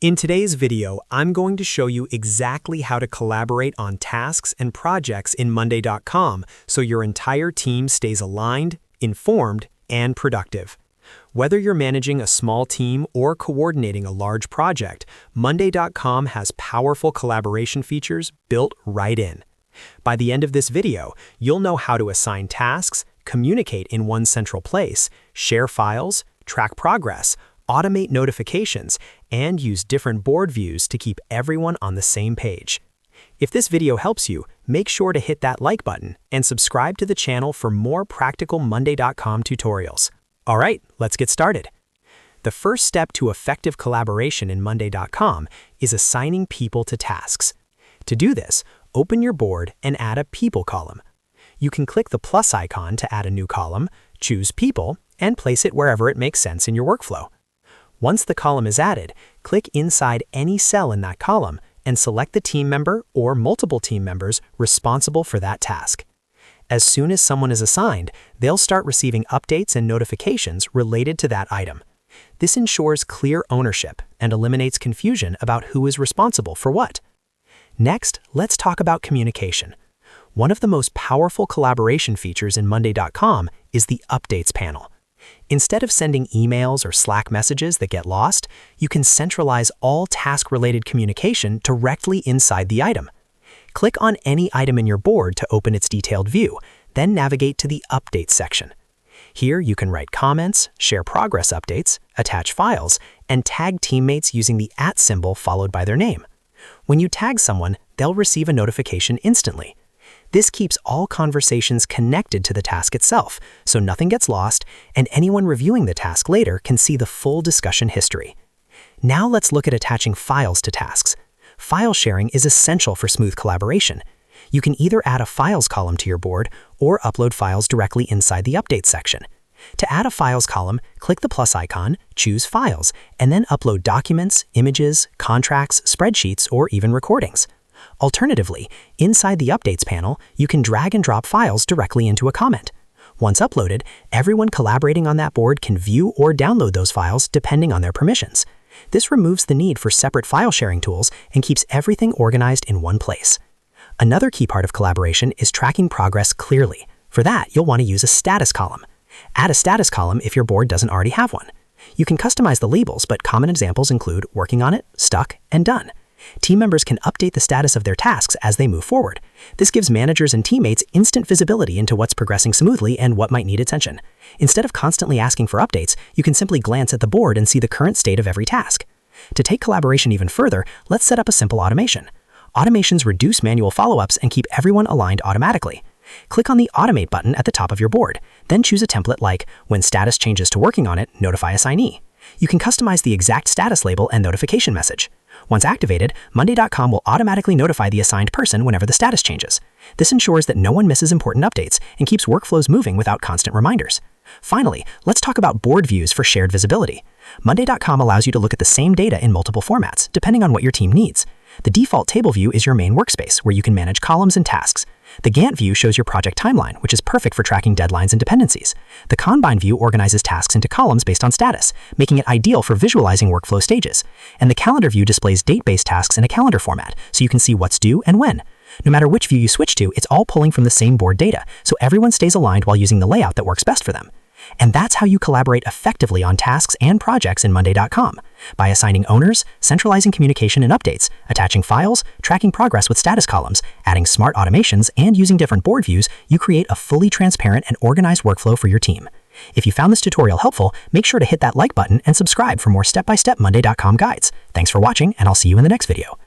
In today's video, I'm going to show you exactly how to collaborate on tasks and projects in Monday.com so your entire team stays aligned, informed, and productive. Whether you're managing a small team or coordinating a large project, Monday.com has powerful collaboration features built right in. By the end of this video, you'll know how to assign tasks, communicate in one central place, share files, track progress, automate notifications, and use different board views to keep everyone on the same page. If this video helps you, make sure to hit that like button and subscribe to the channel for more practical Monday.com tutorials. All right, let's get started. The first step to effective collaboration in Monday.com is assigning people to tasks. To do this, open your board and add a People column. You can click the plus icon to add a new column, choose People, and place it wherever it makes sense in your workflow. Once the column is added, click inside any cell in that column and select the team member or multiple team members responsible for that task. As soon as someone is assigned, they'll start receiving updates and notifications related to that item. This ensures clear ownership and eliminates confusion about who is responsible for what. Next, let's talk about communication. One of the most powerful collaboration features in Monday.com is the Updates panel. Instead of sending emails or Slack messages that get lost, you can centralize all task-related communication directly inside the item. Click on any item in your board to open its detailed view, then navigate to the Updates section. Here you can write comments, share progress updates, attach files, and tag teammates using the @ symbol followed by their name. When you tag someone, they'll receive a notification instantly. This keeps all conversations connected to the task itself, so nothing gets lost, and anyone reviewing the task later can see the full discussion history. Now let's look at attaching files to tasks. File sharing is essential for smooth collaboration. You can either add a Files column to your board or upload files directly inside the Updates section. To add a Files column, click the plus icon, choose Files, and then upload documents, images, contracts, spreadsheets, or even recordings. Alternatively, inside the Updates panel, you can drag and drop files directly into a comment. Once uploaded, everyone collaborating on that board can view or download those files depending on their permissions. This removes the need for separate file sharing tools and keeps everything organized in one place. Another key part of collaboration is tracking progress clearly. For that, you'll want to use a status column. Add a status column if your board doesn't already have one. You can customize the labels, but common examples include working on it, stuck, and done. Team members can update the status of their tasks as they move forward. This gives managers and teammates instant visibility into what's progressing smoothly and what might need attention. Instead of constantly asking for updates, you can simply glance at the board and see the current state of every task. To take collaboration even further, let's set up a simple automation. Automations reduce manual follow-ups and keep everyone aligned automatically. Click on the Automate button at the top of your board, then choose a template like, when status changes to working on it, notify assignee. You can customize the exact status label and notification message. Once activated, Monday.com will automatically notify the assigned person whenever the status changes. This ensures that no one misses important updates and keeps workflows moving without constant reminders. Finally, let's talk about board views for shared visibility. Monday.com allows you to look at the same data in multiple formats, depending on what your team needs. The default table view is your main workspace, where you can manage columns and tasks. The Gantt view shows your project timeline, which is perfect for tracking deadlines and dependencies. The kanban view organizes tasks into columns based on status, making it ideal for visualizing workflow stages. And the calendar view displays date-based tasks in a calendar format, so you can see what's due and when. No matter which view you switch to, it's all pulling from the same board data, so everyone stays aligned while using the layout that works best for them. And that's how you collaborate effectively on tasks and projects in Monday.com. By assigning owners, centralizing communication and updates, attaching files, tracking progress with status columns, adding smart automations, and using different board views, you create a fully transparent and organized workflow for your team. If you found this tutorial helpful, make sure to hit that like button and subscribe for more step-by-step Monday.com guides. Thanks for watching, and I'll see you in the next video.